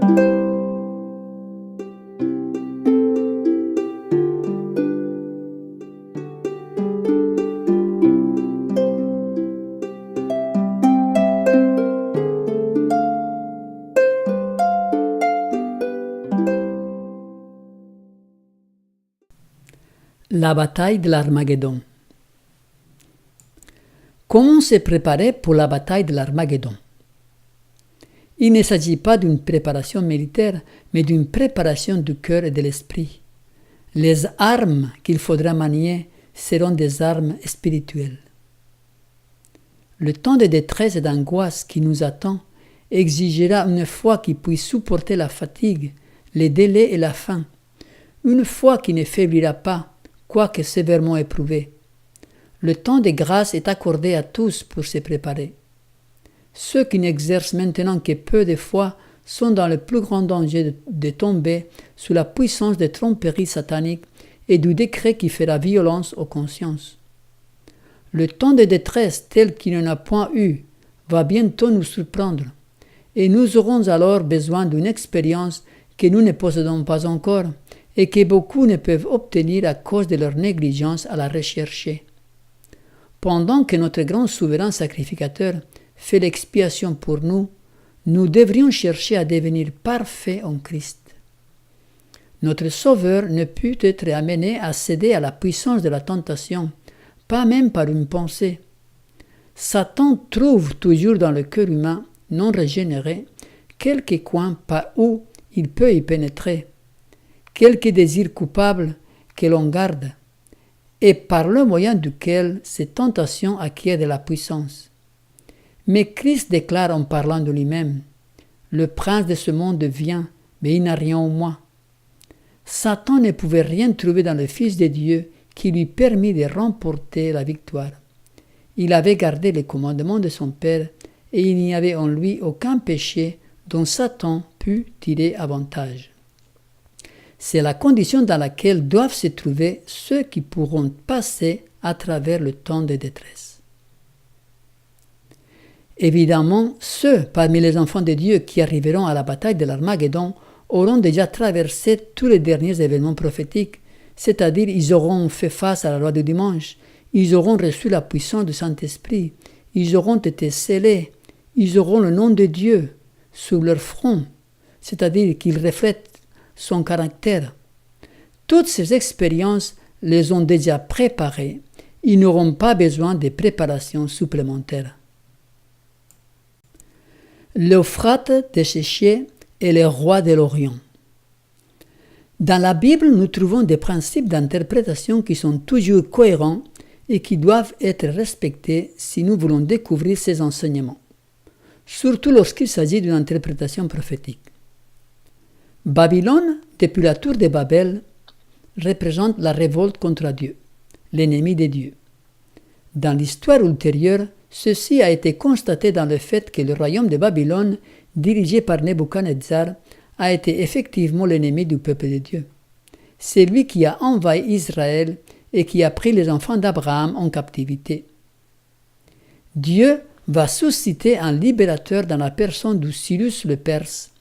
La bataille de l'Armageddon. Comment se préparer pour la bataille de l'Armageddon? Il ne s'agit pas d'une préparation militaire, mais d'une préparation du cœur et de l'esprit. Les armes qu'il faudra manier seront des armes spirituelles. Le temps de détresse et d'angoisse qui nous attend exigera une foi qui puisse supporter la fatigue, les délais et la faim. Une foi qui ne faiblira pas, quoique sévèrement éprouvée. Le temps de grâce est accordé à tous pour se préparer. Ceux qui n'exercent maintenant que peu de foi sont dans le plus grand danger de tomber sous la puissance des tromperies sataniques et du décret qui fera violence aux consciences. Le temps de détresse tel qu'il n'en a point eu va bientôt nous surprendre, et nous aurons alors besoin d'une expérience que nous ne possédons pas encore et que beaucoup ne peuvent obtenir à cause de leur négligence à la rechercher. Pendant que notre grand souverain sacrificateur fait l'expiation pour nous, nous devrions chercher à devenir parfaits en Christ. Notre Sauveur ne put être amené à céder à la puissance de la tentation, pas même par une pensée. Satan trouve toujours dans le cœur humain non régénéré quelque coin par où il peut y pénétrer, quelques désirs coupables que l'on garde, et par le moyen duquel ces tentations acquièrent de la puissance. Mais Christ déclare en parlant de lui-même, « Le prince de ce monde vient, mais il n'a rien en moi. » Satan ne pouvait rien trouver dans le Fils de Dieu qui lui permit de remporter la victoire. Il avait gardé les commandements de son Père et il n'y avait en lui aucun péché dont Satan put tirer avantage. C'est la condition dans laquelle doivent se trouver ceux qui pourront passer à travers le temps de détresse. Évidemment, ceux parmi les enfants de Dieu qui arriveront à la bataille de l'Armageddon auront déjà traversé tous les derniers événements prophétiques, c'est-à-dire ils auront fait face à la loi du dimanche, ils auront reçu la puissance du Saint-Esprit, ils auront été scellés, ils auront le nom de Dieu sur leur front, c'est-à-dire qu'ils reflètent son caractère. Toutes ces expériences les ont déjà préparés. Ils n'auront pas besoin de préparations supplémentaires. L'Euphrate desséché est le roi de l'Orient. Dans la Bible, nous trouvons des principes d'interprétation qui sont toujours cohérents et qui doivent être respectés si nous voulons découvrir ces enseignements, surtout lorsqu'il s'agit d'une interprétation prophétique. Babylone, depuis la tour de Babel, représente la révolte contre Dieu, l'ennemi de Dieu. Dans l'histoire ultérieure, ceci a été constaté dans le fait que le royaume de Babylone, dirigé par Nebuchadnezzar, a été effectivement l'ennemi du peuple de Dieu. C'est lui qui a envahi Israël et qui a pris les enfants d'Abraham en captivité. Dieu va susciter un libérateur dans la personne de Cyrus le Perse.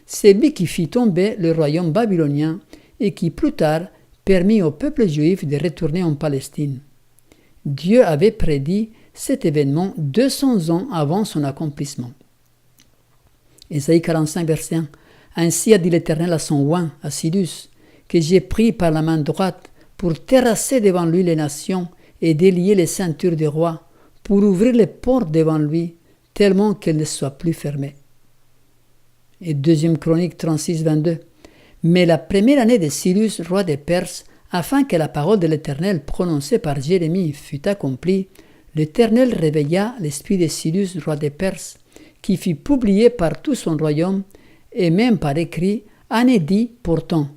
C'est lui qui fit tomber le royaume babylonien et qui plus tard permit au peuple juif de retourner en Palestine. Dieu avait prédit cet événement 200 ans avant son accomplissement. Ésaïe 45, verset 1. Ainsi a dit l'Éternel à son oint, à Cyrus, que j'ai pris par la main droite pour terrasser devant lui les nations et délier les ceintures des rois, pour ouvrir les portes devant lui, tellement qu'elles ne soient plus fermées. Et 2 Chronique 36, 22. Mais la première année de Cyrus, roi des Perses, afin que la parole de l'Éternel prononcée par Jérémie fût accomplie, l'Éternel réveilla l'esprit de Cyrus, roi des Perses, qui fit publier par tout son royaume, et même par écrit, un édit portant.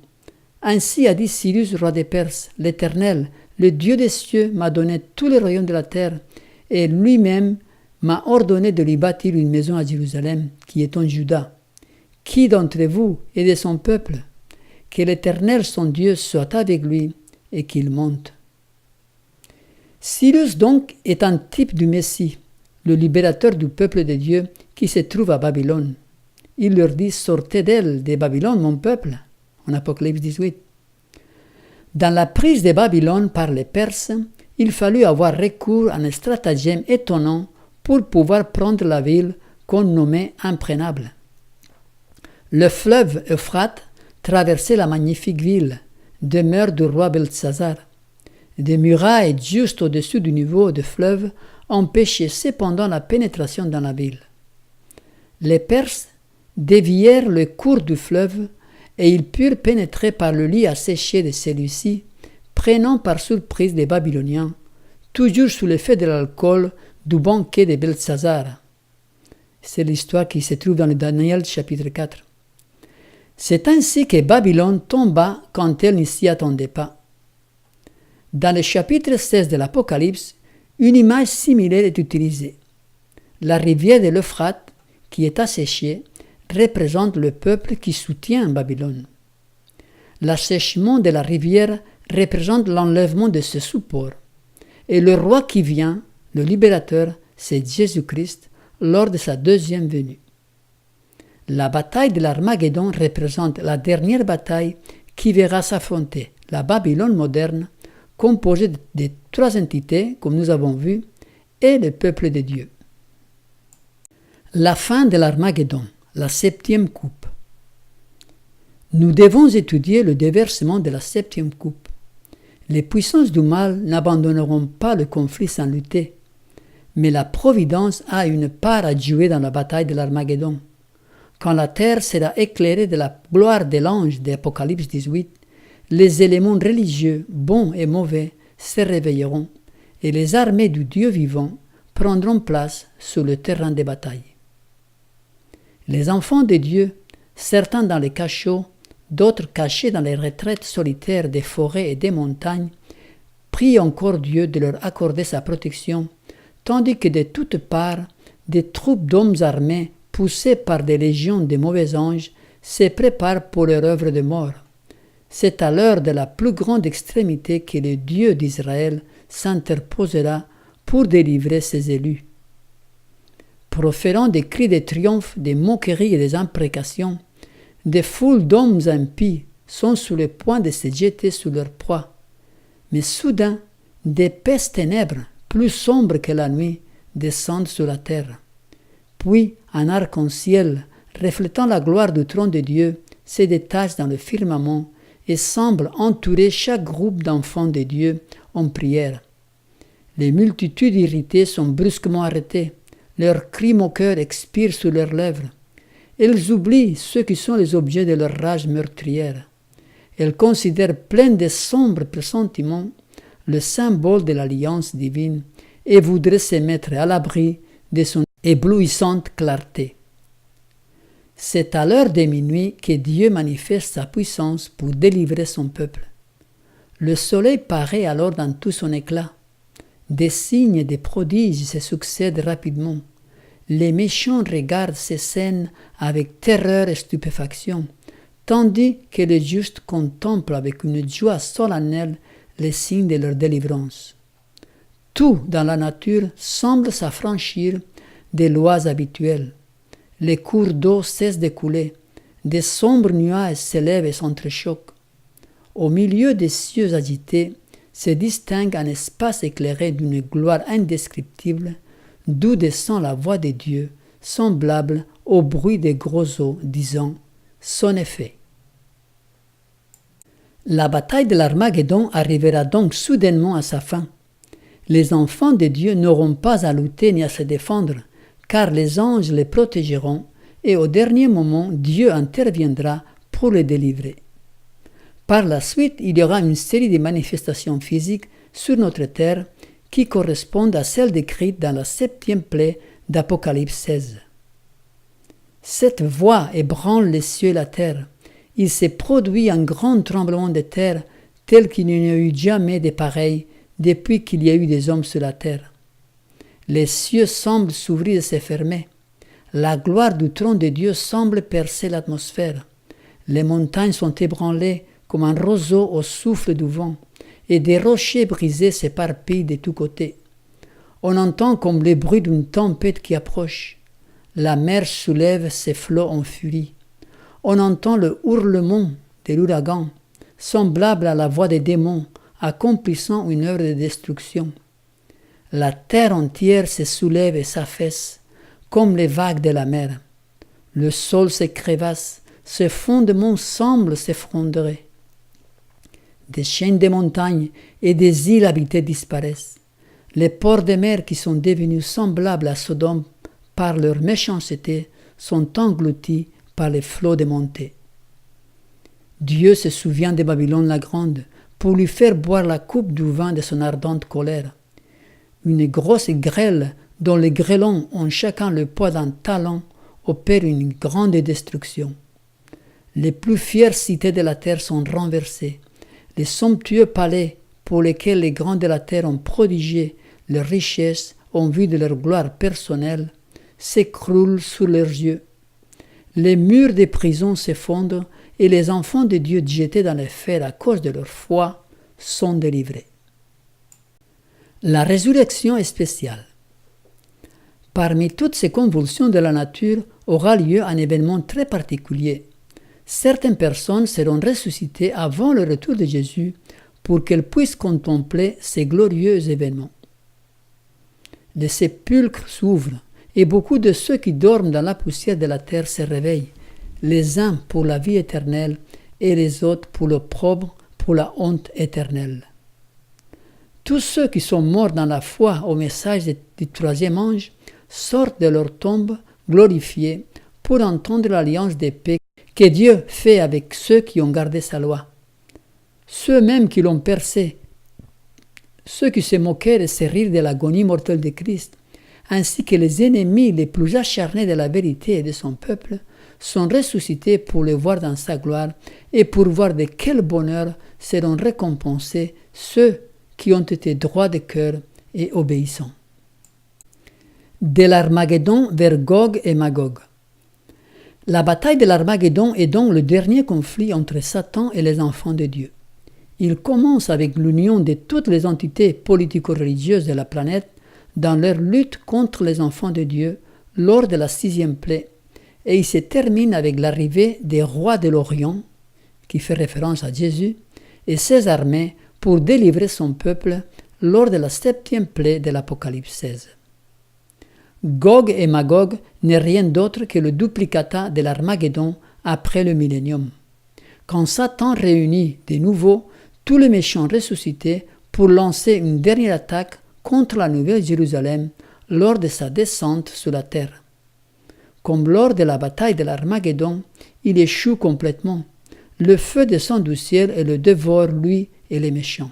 Ainsi a dit Cyrus, roi des Perses, l'Éternel, le Dieu des cieux, m'a donné tous les royaumes de la terre, et lui-même m'a ordonné de lui bâtir une maison à Jérusalem, qui est en Juda. Qui d'entre vous est de son peuple? Que l'Éternel, son Dieu, soit avec lui et qu'il monte. Cyrus donc est un type du Messie, le libérateur du peuple de Dieu qui se trouve à Babylone. il leur dit « Sortez d'elle, des Babylone, mon peuple » en Apocalypse 18. Dans la prise de Babylone par les Perses, il fallut avoir recours à un stratagème étonnant pour pouvoir prendre la ville qu'on nommait imprenable. Le fleuve Euphrate traversait la magnifique ville, demeure du roi Beltsazar. Des murailles juste au-dessus du niveau du fleuve empêchaient cependant la pénétration dans la ville. Les Perses dévièrent le cours du fleuve et ils purent pénétrer par le lit asséché de celui-ci, prenant par surprise les Babyloniens, toujours sous l'effet de l'alcool du banquet de Beltsazar. C'est l'histoire qui se trouve dans le Daniel chapitre 4. C'est ainsi que Babylone tomba quand elle ne s'y attendait pas. Dans le chapitre 16 de l'Apocalypse, une image similaire est utilisée. La rivière de l'Euphrate, qui est asséchée, représente le peuple qui soutient Babylone. L'assèchement de la rivière représente l'enlèvement de ce support. Et le roi qui vient, le libérateur, c'est Jésus-Christ lors de sa deuxième venue. La bataille de l'Armageddon représente la dernière bataille qui verra s'affronter la Babylone moderne, composée de trois entités, comme nous avons vu, et le peuple de Dieu. La fin de l'Armageddon, la septième coupe. Nous devons étudier le déversement de la septième coupe. Les puissances du mal n'abandonneront pas le conflit sans lutter, mais la providence a une part à jouer dans la bataille de l'Armageddon. Quand la terre sera éclairée de la gloire de l'ange d'Apocalypse 18, les éléments religieux, bons et mauvais, se réveilleront et les armées du Dieu vivant prendront place sur le terrain de bataille. Les enfants de Dieu, certains dans les cachots, d'autres cachés dans les retraites solitaires des forêts et des montagnes, prient encore Dieu de leur accorder sa protection, tandis que de toutes parts, des troupes d'hommes armés, poussés par des légions de mauvais anges, se préparent pour leur œuvre de mort. C'est à l'heure de la plus grande extrémité que le Dieu d'Israël s'interposera pour délivrer ses élus. Proférant des cris de triomphe, des moqueries et des imprécations, des foules d'hommes impies sont sur le point de se jeter sur leur proie. Mais soudain, d'épaisses ténèbres, plus sombres que la nuit, descendent sur la terre. Puis, un arc-en-ciel, reflétant la gloire du trône de Dieu, se détache dans le firmament et semble entourer chaque groupe d'enfants de Dieu en prière. Les multitudes irritées sont brusquement arrêtées. Leurs cris moqueurs expirent sur leurs lèvres. Elles oublient ceux qui sont les objets de leur rage meurtrière. Elles considèrent pleines de sombres pressentiments le symbole de l'alliance divine et voudraient se mettre à l'abri de son éblouissante clarté. C'est à l'heure de minuit que Dieu manifeste sa puissance pour délivrer son peuple. Le soleil paraît alors dans tout son éclat. Des signes et des prodiges se succèdent rapidement. Les méchants regardent ces scènes avec terreur et stupéfaction, tandis que les justes contemplent avec une joie solennelle les signes de leur délivrance. Tout dans la nature semble s'affranchir des lois habituelles. Les cours d'eau cessent de couler, des sombres nuages s'élèvent et s'entrechoquent. Au milieu des cieux agités se distingue un espace éclairé d'une gloire indescriptible, d'où descend la voix de Dieu, semblable au bruit des gros eaux, disant « Son effet ». La bataille de l'Armageddon arrivera donc soudainement à sa fin. Les enfants de Dieu n'auront pas à lutter ni à se défendre, car les anges les protégeront et au dernier moment, Dieu interviendra pour les délivrer. Par la suite, il y aura une série de manifestations physiques sur notre terre qui correspondent à celles décrites dans la septième plaie d'Apocalypse 16. Cette voix ébranle les cieux et la terre. Il s'est produit un grand tremblement de terre tel qu'il n'y a eu jamais de pareil depuis qu'il y a eu des hommes sur la terre. Les cieux semblent s'ouvrir et se fermer. La gloire du trône de Dieu semble percer l'atmosphère. Les montagnes sont ébranlées comme un roseau au souffle du vent, et des rochers brisés s'éparpillent de tous côtés. On entend comme le bruit d'une tempête qui approche. La mer soulève ses flots en furie. On entend le hurlement de l'ouragan, semblable à la voix des démons, accomplissant une œuvre de destruction. La terre entière se soulève et s'affaisse, comme les vagues de la mer. Le sol se crevasse, ses fondements semblent s'effondrer. Des chaînes de montagnes et des îles habitées disparaissent. Les ports de mer qui sont devenus semblables à Sodome par leur méchanceté sont engloutis par les flots de montée. Dieu se souvient de Babylone la Grande pour lui faire boire la coupe du vin de son ardente colère. Une grosse grêle dont les grêlons ont chacun le poids d'un talent opère une grande destruction. Les plus fières cités de la terre sont renversées. Les somptueux palais pour lesquels les grands de la terre ont prodigé leurs richesses en vue de leur gloire personnelle s'écroulent sous leurs yeux. Les murs des prisons s'effondrent et les enfants de Dieu jetés dans les fers à cause de leur foi sont délivrés. La résurrection est spéciale. Parmi toutes ces convulsions de la nature aura lieu un événement très particulier. Certaines personnes seront ressuscitées avant le retour de Jésus pour qu'elles puissent contempler ces glorieux événements. Les sépulcres s'ouvrent et beaucoup de ceux qui dorment dans la poussière de la terre se réveillent, les uns pour la vie éternelle et les autres pour l'opprobre, pour la honte éternelle. Tous ceux qui sont morts dans la foi au message du troisième ange sortent de leur tombe glorifiés pour entendre l'alliance de paix que Dieu fait avec ceux qui ont gardé sa loi. Ceux même qui l'ont percé, ceux qui se moquèrent et se rirent de l'agonie mortelle de Christ, ainsi que les ennemis les plus acharnés de la vérité et de son peuple, sont ressuscités pour le voir dans sa gloire et pour voir de quel bonheur seront récompensés ceux qui ont été droits de cœur et obéissants. De l'Armageddon vers Gog et Magog. La bataille de l'Armageddon est donc le dernier conflit entre Satan et les enfants de Dieu. Il commence avec l'union de toutes les entités politico-religieuses de la planète dans leur lutte contre les enfants de Dieu lors de la 6e plaie, et il se termine avec l'arrivée des rois de l'Orient, qui fait référence à Jésus, et ses armées pour délivrer son peuple lors de la 7e plaie de l'Apocalypse 16. Gog et Magog n'est rien d'autre que le duplicata de l'Armageddon après le millénium, quand Satan réunit de nouveau tous les méchants ressuscités pour lancer une dernière attaque contre la Nouvelle Jérusalem lors de sa descente sur la terre. Comme lors de la bataille de l'Armageddon, il échoue complètement. Le feu descend du ciel et le dévore, lui et les méchants.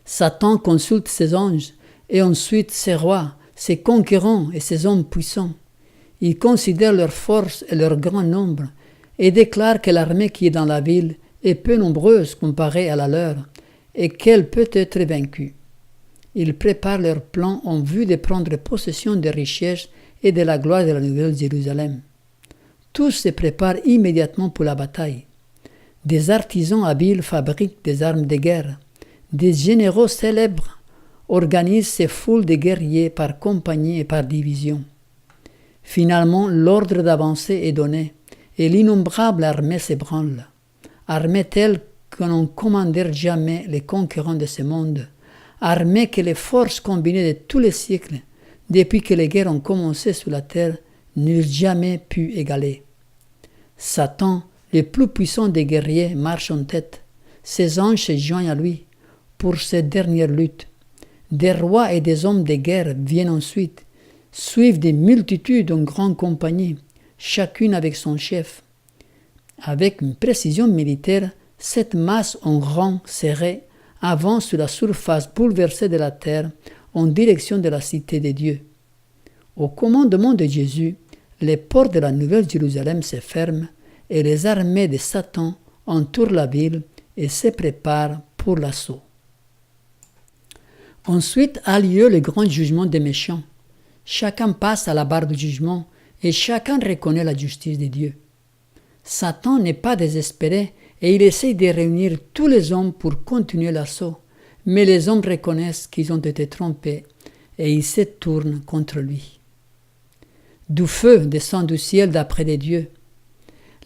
Satan consulte ses anges et ensuite ses rois, ses conquérants et ses hommes puissants. Il considère leur force et leur grand nombre et déclare que l'armée qui est dans la ville est peu nombreuse comparée à la leur et qu'elle peut être vaincue. Il prépare leurs plans en vue de prendre possession des richesses et de la gloire de la Nouvelle Jérusalem. Tous se préparent immédiatement pour la bataille. Des artisans habiles fabriquent des armes de guerre. Des généraux célèbres organisent ces foules de guerriers par compagnie et par division. Finalement, l'ordre d'avancer est donné et l'innombrable armée s'ébranle. Armée telle que n'en commandèrent jamais les conquérants de ce monde, armée que les forces combinées de tous les siècles, depuis que les guerres ont commencé sur la terre, n'eurent jamais pu égaler. Satan, le plus puissant des guerriers, marche en tête. Ses anges se joignent à lui pour cette dernière lutte. Des rois et des hommes de guerre viennent ensuite, suivent des multitudes en grande compagnie, chacune avec son chef. Avec une précision militaire, cette masse en rang serré avance sur la surface bouleversée de la terre en direction de la cité de Dieu. Au commandement de Jésus, les portes de la Nouvelle Jérusalem se ferment et les armées de Satan entourent la ville et se préparent pour l'assaut. Ensuite a lieu le grand jugement des méchants. Chacun passe à la barre du jugement et chacun reconnaît la justice de Dieu. Satan n'est pas désespéré et il essaie de réunir tous les hommes pour continuer l'assaut, mais les hommes reconnaissent qu'ils ont été trompés et ils se tournent contre lui. Du feu descend du ciel d'après des dieux.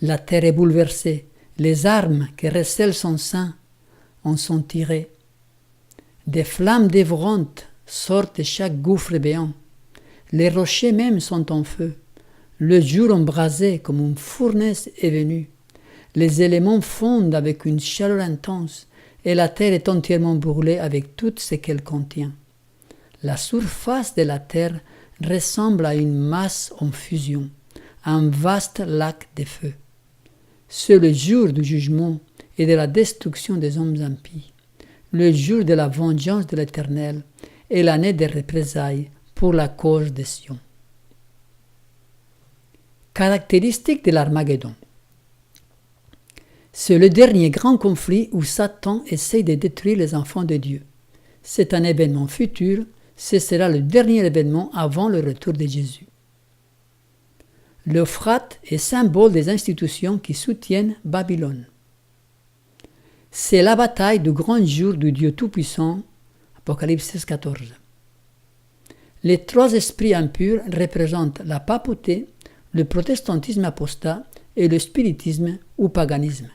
La terre est bouleversée. Les armes qui recèlent son sein en sont tirées. Des flammes dévorantes sortent de chaque gouffre béant. Les rochers même sont en feu. Le jour embrasé comme une fournaise est venu. Les éléments fondent avec une chaleur intense et la terre est entièrement brûlée avec tout ce qu'elle contient. La surface de la terre ressemble à une masse en fusion, un vaste lac de feu. C'est le jour du jugement et de la destruction des hommes impies, le jour de la vengeance de l'Éternel et l'année des représailles pour la cause de Sion. Caractéristiques de l'Armageddon. C'est le dernier grand conflit où Satan essaye de détruire les enfants de Dieu. C'est un événement futur, ce sera le dernier événement avant le retour de Jésus. L'Euphrate est symbole des institutions qui soutiennent Babylone. C'est la bataille du grand jour du Dieu Tout-Puissant, Apocalypse 16-14. Les trois esprits impurs représentent la papauté, le protestantisme apostat et le spiritisme ou paganisme.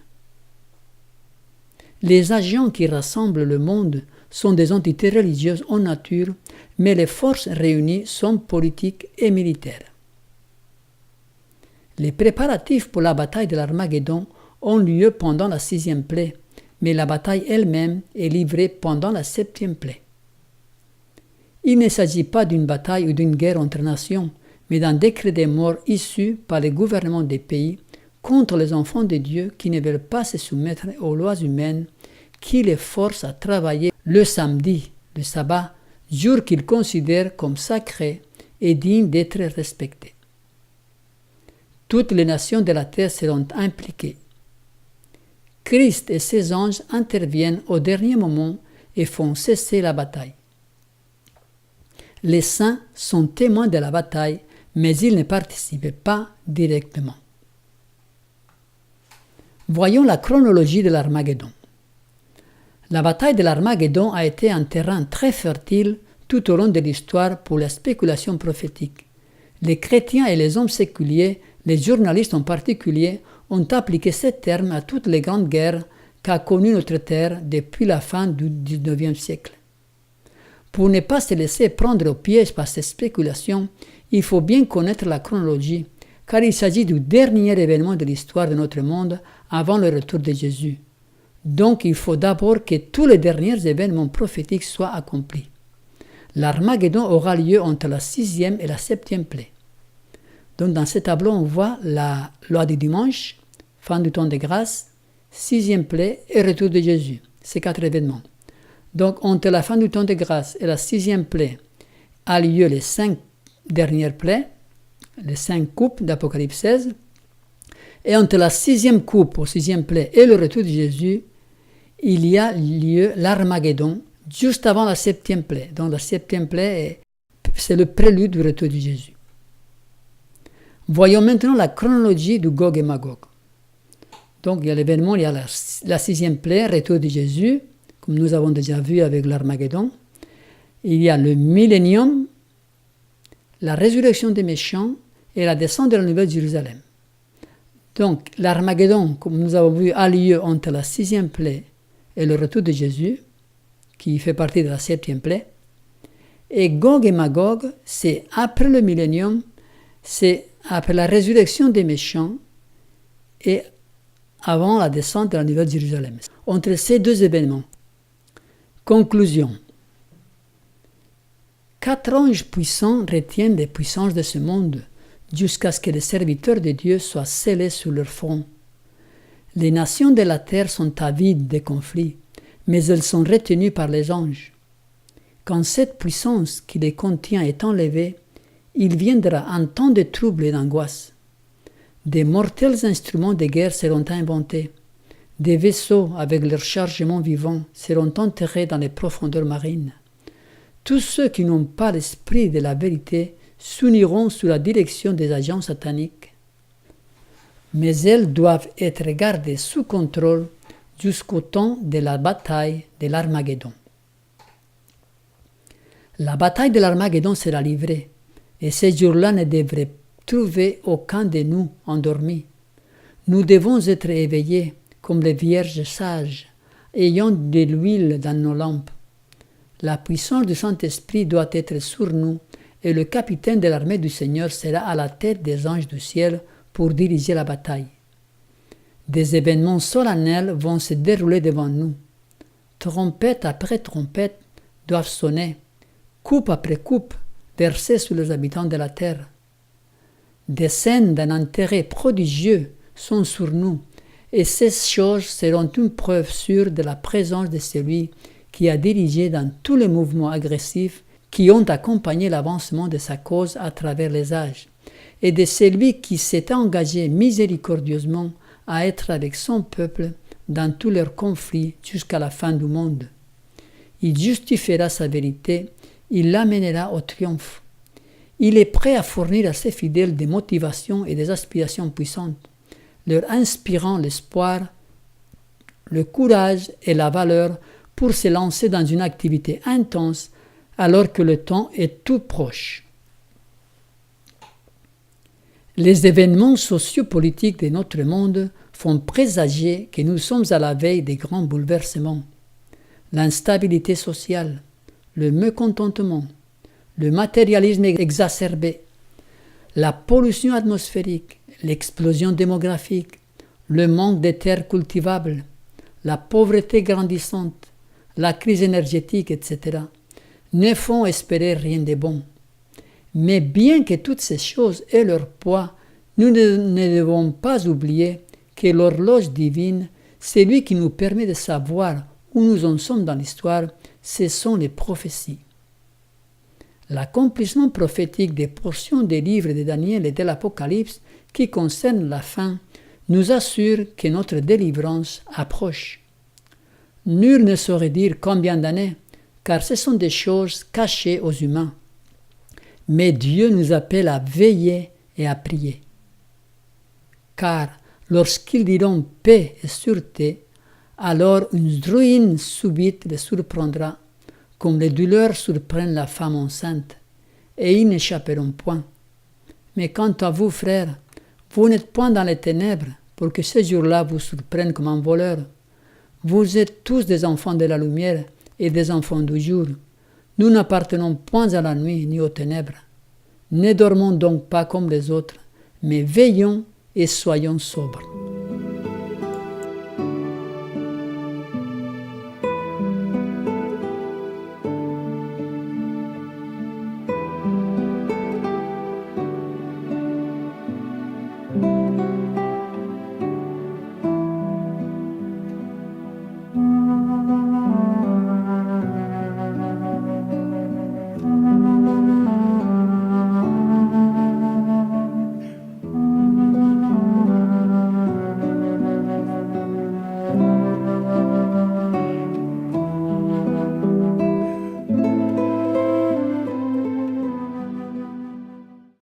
Les agents qui rassemblent le monde sont des entités religieuses en nature, mais les forces réunies sont politiques et militaires. Les préparatifs pour la bataille de l'Armageddon ont lieu pendant la 6e plaie, mais la bataille elle-même est livrée pendant la 7e plaie. Il ne s'agit pas d'une bataille ou d'une guerre entre nations, mais d'un décret de mort issu par les gouvernements des pays contre les enfants de Dieu qui ne veulent pas se soumettre aux lois humaines qui les forcent à travailler le samedi, le sabbat, jour qu'ils considèrent comme sacré et digne d'être respecté. Toutes les nations de la terre seront impliquées. Christ et ses anges interviennent au dernier moment et font cesser la bataille. Les saints sont témoins de la bataille, mais ils ne participent pas directement. Voyons la chronologie de l'Armageddon. La bataille de l'Armageddon a été un terrain très fertile tout au long de l'histoire pour la spéculation prophétique. Les chrétiens et les hommes séculiers, les journalistes en particulier, ont appliqué ce terme à toutes les grandes guerres qu'a connues notre terre depuis la fin du XIXe siècle. Pour ne pas se laisser prendre au piège par ces spéculations, il faut bien connaître la chronologie, car il s'agit du dernier événement de l'histoire de notre monde avant le retour de Jésus. Donc il faut d'abord que tous les derniers événements prophétiques soient accomplis. L'Armageddon aura lieu entre la 6e et la 7e plaie. Donc dans ce tableau, on voit la loi du dimanche, fin du temps de grâce, 6e plaie et retour de Jésus. Ces 4 événements. Donc entre la fin du temps de grâce et la 6e plaie a lieu les 5 dernières plaies, les 5 coupes d'Apocalypse 16. Et entre la 6e coupe ou 6e plaie et le retour de Jésus, il y a lieu l'Armageddon, juste avant la 7e plaie. Donc la 7e plaie, c'est le prélude du retour de Jésus. Voyons maintenant la chronologie du Gog et Magog. Donc il y a l'événement, il y a la 6e plaie, retour de Jésus, comme nous avons déjà vu avec l'Armageddon. Il y a le millénium, la résurrection des méchants et la descente de la Nouvelle Jérusalem. Donc l'Armageddon, comme nous avons vu, a lieu entre la 6e plaie et le retour de Jésus, qui fait partie de la 7e plaie. Et Gog et Magog, c'est après le millénium, c'est après la résurrection des méchants et avant la descente de la Nouvelle Jérusalem. Entre ces deux événements. Conclusion. 4 anges puissants retiennent les puissances de ce monde jusqu'à ce que les serviteurs de Dieu soient scellés sur leur front. Les nations de la terre sont avides des conflits, mais elles sont retenues par les anges. Quand cette puissance qui les contient est enlevée, il viendra un temps de trouble et d'angoisse. Des mortels instruments de guerre seront inventés. Des vaisseaux avec leurs chargements vivants seront enterrés dans les profondeurs marines. Tous ceux qui n'ont pas l'esprit de la vérité s'uniront sous la direction des agents sataniques. Mais elles doivent être gardées sous contrôle jusqu'au temps de la bataille de l'Armageddon. La bataille de l'Armageddon sera livrée, et ces jours-là ne devraient trouver aucun de nous endormi. Nous devons être éveillés comme les vierges sages, ayant de l'huile dans nos lampes. La puissance du Saint-Esprit doit être sur nous et le capitaine de l'armée du Seigneur sera à la tête des anges du ciel pour diriger la bataille. Des événements solennels vont se dérouler devant nous. Trompette après trompette doivent sonner, coupe après coupe versée sur les habitants de la terre. Des scènes d'un intérêt prodigieux sont sur nous, et ces choses seront une preuve sûre de la présence de celui qui a dirigé dans tous les mouvements agressifs qui ont accompagné l'avancement de sa cause à travers les âges, et de celui qui s'est engagé miséricordieusement à être avec son peuple dans tous leurs conflits jusqu'à la fin du monde. Il justifiera sa vérité, il l'amènera au triomphe. Il est prêt à fournir à ses fidèles des motivations et des aspirations puissantes, leur inspirant l'espoir, le courage et la valeur pour se lancer dans une activité intense alors que le temps est tout proche. Les événements sociopolitiques de notre monde font présager que nous sommes à la veille des grands bouleversements. L'instabilité sociale, le mécontentement, le matérialisme exacerbé, la pollution atmosphérique, l'explosion démographique, le manque de terres cultivables, la pauvreté grandissante, la crise énergétique, etc., ne font espérer rien de bon. Mais bien que toutes ces choses aient leur poids, nous ne devons pas oublier que l'horloge divine, celui qui nous permet de savoir où nous en sommes dans l'histoire, ce sont les prophéties. L'accomplissement prophétique des portions des livres de Daniel et de l'Apocalypse qui concernent la fin nous assure que notre délivrance approche. Nul ne saurait dire combien d'années, car ce sont des choses cachées aux humains. Mais Dieu nous appelle à veiller et à prier. Car lorsqu'ils diront paix et sûreté, alors une ruine subite les surprendra, comme les douleurs surprennent la femme enceinte, et ils n'échapperont point. Mais quant à vous, frères, vous n'êtes point dans les ténèbres, pour que ces jours-là vous surprennent comme un voleur. Vous êtes tous des enfants de la lumière et des enfants du jour. Nous n'appartenons point à la nuit ni aux ténèbres. Ne dormons donc pas comme les autres, mais veillons et soyons sobres.